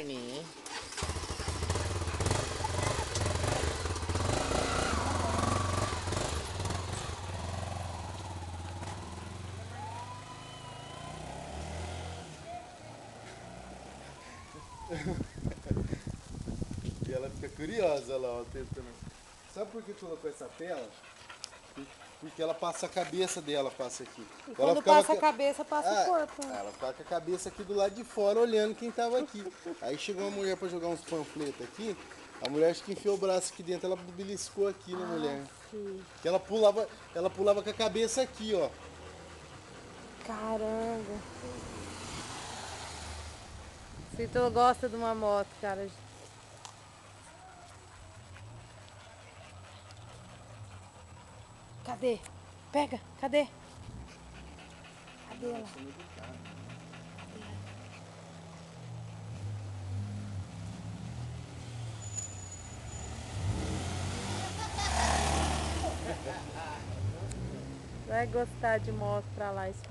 perninha, hein? E ela fica curiosa lá, ó, tentando. Sabe por que colocou essa tela? Porque ela passa a cabeça dela, passa aqui. E Ela quando ficava passa a cabeça, passa o corpo. Ela ficava com a cabeça aqui do lado de fora, olhando quem tava aqui. Aí chegou uma mulher pra jogar uns panfletos aqui. A mulher acho que enfiou o braço aqui dentro, ela beliscou aqui na mulher. Sim. Que ela pulava com a cabeça aqui, ó. Caramba. Se tu gosta de uma moto, cara. Cadê? Pega, cadê? Cadê ela? Vai gostar de moto pra lá esse